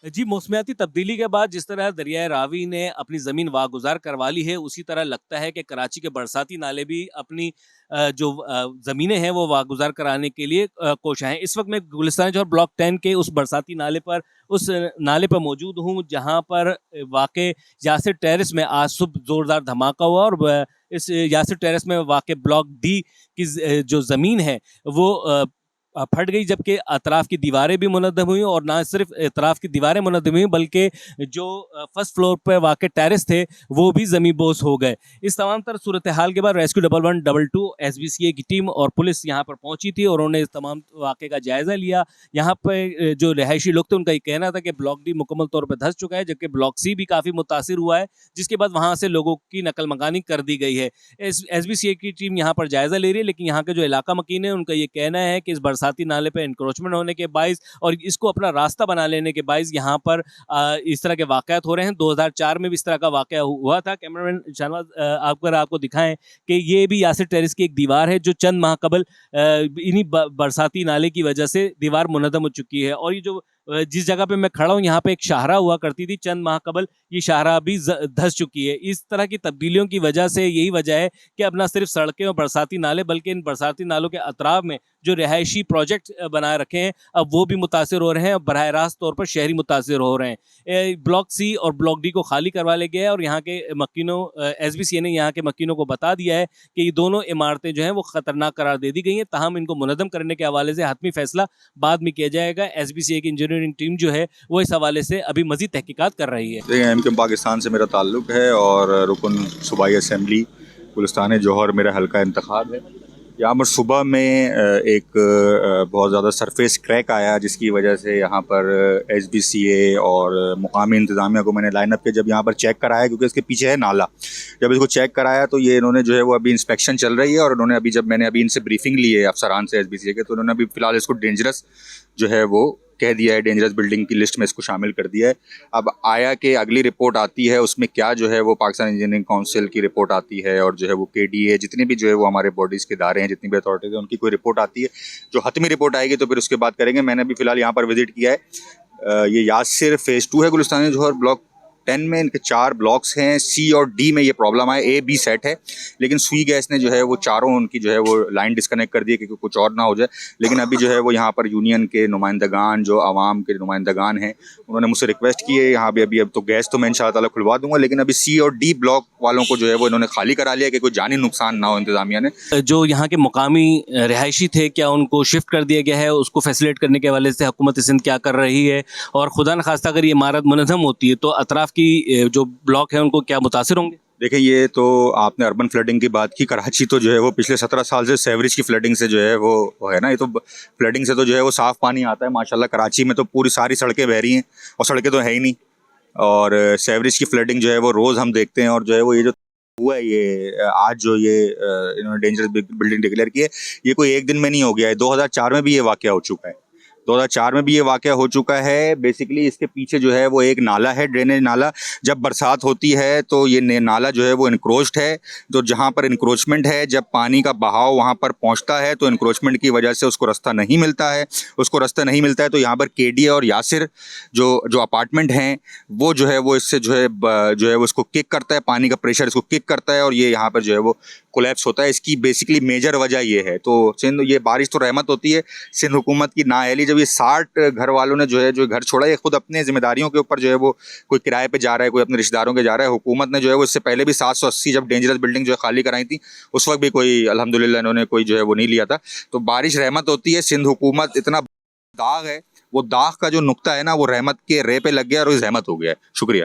जी, मौसमियाती तब्दीली के बाद जिस तरह दरियाए रावी ने अपनी ज़मीन वागुज़ार करवा ली है, उसी तरह लगता है कि कराची के बरसाती नाले भी अपनी ज़मीनें हैं वो वागुज़ार कराने के लिए कोशां हैं। इस वक़्त मैं गुलिस्तान जौहर ब्लॉक 10 के उस बरसाती नाले पर उस नाले पर मौजूद हूँ, जहाँ पर वाक़े यासिर टेरेस में आज सुबह ज़ोरदार धमाका हुआ और इस यासिर टेरेस में वाक़े ब्लॉक डी की जो ज़मीन है वो फट गई, जबकि अतराफ़ की दीवारें भी मुनद्दम हुई और ना सिर्फ अतराफ़ की दीवारें मुनद्दम हुई बल्कि जो फर्स्ट फ्लोर पर वाक़ टेरेस थे वो भी ज़मीं बोस हो गए। इस तमाम तर सूरत हाल के बाद रेस्क्यू 1112 SBCA की टीम और पुलिस यहाँ पर पहुंची थी और उन्होंने इस तमाम वाक़े का जायज़ा लिया। यहाँ पर जो रहायशी लोग थे उनका ये कहना था कि ब्लॉक डी मुकम्मल तौर पर धंस चुका है, जबकि ब्लॉक सी भी काफ़ी मुतासिर हुआ है, जिसके बाद वहाँ से लोगों की नकल मकानी कर दी गई है। SBCA की टीम यहाँ पर जायज़ा ले रही है, लेकिन यहाँ के जो इलाका मकीन है उनका ये कहना है कि इस बरसाती नाले पे इंक्रोचमेंट होने के बाइस और इसको अपना रास्ता बना लेने के बाइस यहाँ पर इस तरह के वाक़यात हो रहे हैं। 2004 में भी इस तरह का वाक़या हुआ था। कैमरामैन शाहनवाज आपको दिखाएं कि ये भी यासिर टेरेस की एक दीवार है जो चंद माह कबल इन्हीं बरसाती नाले की वजह से दीवार मुनहदम हो चुकी है। और ये जो जिस जगह पे मैं खड़ा हूँ यहाँ पे एक शाहरा हुआ करती थी, चंद माह कबल ये शाहरा भी धंस चुकी है। इस तरह की तब्दीलियों की वजह से यही वजह है कि अब ना सिर्फ सड़कें और बरसाती नाले बल्कि इन बरसाती नालों के अतराफ में जो रिहायशी प्रोजेक्ट बनाए रखे हैं अब वो भी मुतासिर हो रहे हैं और बराह रास्त तौर पर शहरी मुतासिर हो रहे हैं। ब्लॉक सी और ब्लॉक डी को खाली करवा लिया गया है और यहाँ के मकीनों SBCA ने यहाँ के मकीनों को बता दिया है कि ये दोनों इमारतें जो हैं वो ख़तरनाक करार दे दी गई हैं। ताहम इनको मुनज़्ज़म करने के हवाले से हतमी फैसला बाद में किया जाएगा। SBCA की इंजीनियरिंग टीम जो है वो इस हवाले से अभी मज़ीद तहकीकात कर रही है। देखिए, MKM पाकिस्तान से मेरा ताल्लुक़ है और रुकन सूबाई असेंबली गुलिस्तान जौहर मेरा हल्का इंतखाब है। यहाँ पर सुबह में एक बहुत ज़्यादा सरफेस क्रैक आया, जिसकी वजह से यहाँ पर SBCA और मुकामी इंतज़ामिया को मैंने लाइन अप किया। जब यहाँ पर चेक कराया, क्योंकि इसके पीछे है नाला, जब इसको चेक कराया तो ये इन्होंने जो है वो अभी इंस्पेक्शन चल रही है और उन्होंने अभी जब मैंने अभी इनसे ब्रीफिंग ली है अफसरान से SBCA के, तो उन्होंने अभी फ़िलहाल इसको डेंजरस जो है वो कह दिया है, डेंजरस बिल्डिंग की लिस्ट में इसको शामिल कर दिया है। अब आया कि अगली रिपोर्ट आती है उसमें क्या जो है वो पाकिस्तान इंजीनियरिंग काउंसिल की रिपोर्ट आती है और जो है वो KDA, जितनी भी जो है वो हमारे बॉडीज़ के इदारे हैं, जितनी भी अथॉरिटीज़ हैं, उनकी कोई रिपोर्ट आती है। जो हतमी रिपोर्ट आएगी तो फिर उसके बाद करेंगे। मैंने अभी फ़िलहाल यहाँ पर विज़िट किया है। ये यासिर फ़ेज़ 2 है गुलिस्तान जौहर ब्लॉक 10 में। इनके 4 ब्लॉक्स हैं। C और D में ये प्रॉब्लम आया, A B सेट है, लेकिन सुई गैस ने जो है वो चारों उनकी जो है वो लाइन डिस्कनेक्ट कर दी है कि कुछ और ना हो जाए। लेकिन अभी जो है वो यहाँ पर यूनियन के नुमाइंदगान, जो आवाम के नुमाइंदगान हैं, उन्होंने मुझसे रिक्वेस्ट की है यहाँ पे अभी अब तो गैस तो मैं इंशाअल्लाह ताला खुलवा दूंगा, लेकिन अभी C और D ब्लॉक वालों को जो है वो इन्होंने खाली करा लिया कि कोई जानी नुकसान ना हो इंतज़ामिया ने। जो यहाँ के मुकामी रिहायशी थे, क्या उनको शिफ्ट कर दिया गया है? उसको फैसिलिटेट करने के हवाले से हुकूमत सिंध क्या कर रही है? और खुदा न खास्ता अगर ये इमारत मुनज़्ज़म होती है तो अतराफ़ की जो ब्लॉक है उनको क्या मुतासिर होंगे? देखिए, ये तो आपने अर्बन फ्लडिंग की बात की। कराची तो जो है वो पिछले 17 साल से सेवरेज की फ्लडिंग से जो है वो है ना, ये तो फ्लडिंग से तो जो है वो साफ़ पानी आता है माशाल्लाह। कराची में तो पूरी सारी सड़कें बह रही हैं और सड़कें तो है ही नहीं, और सेवरेज की फ्लडिंग जो है वो रोज़ हम देखते हैं। और जो है वो ये जो हुआ है, ये आज जो ये इन्होंने डेंजरस बिल्डिंग डिक्लेयर की है, ये कोई एक दिन में नहीं हो गया है। 2004 में भी ये वाक़या हो चुका है। 2004 में भी ये वाक़या हो चुका है। बेसिकली इसके पीछे जो है वो एक नाला है, ड्रेनेज नाला। जब बरसात होती है तो ये नाला जो है वो इनक्रोच्ड है। तो जहाँ पर इनक्रोचमेंट है, जब पानी का बहाव वहाँ पर पहुँचता है तो इनक्रोचमेंट की वजह से उसको रास्ता नहीं मिलता है। तो यहाँ पर KDA और यासिर जो अपार्टमेंट हैं वो जो है वो इससे जो है वो इसको किक करता है, पानी का प्रेशर इसको किक करता है और ये यहाँ पर जो है वो कोलैप्स होता है। इसकी बेसिकली मेजर वजह ये है। तो सिंध, ये बारिश तो रहमत होती है, सिंध हुकूमत की नाअहली। जब ये 60 घर वालों ने जो घर छोड़ा, ये खुद अपने जिम्मेदारियों के ऊपर जो है वो कोई किराए पे जा रहा है, कोई अपने रिश्तेदारों के जा रहा है। हुकूमत ने जो है वो इससे पहले भी 780 जब डेंजरस बिल्डिंग जो है खाली कराई थी, उस वक्त भी कोई अल्हम्दुलिल्लाह इन्होंने कोई जो है वो नहीं लिया था। तो बारिश रहमत होती है। सिंध हुकूमत, इतना दाग है, वो दाग का जो नुक्ता है ना वो रहमत के रे पे लग गया और रहमत हो गया है। शुक्रिया।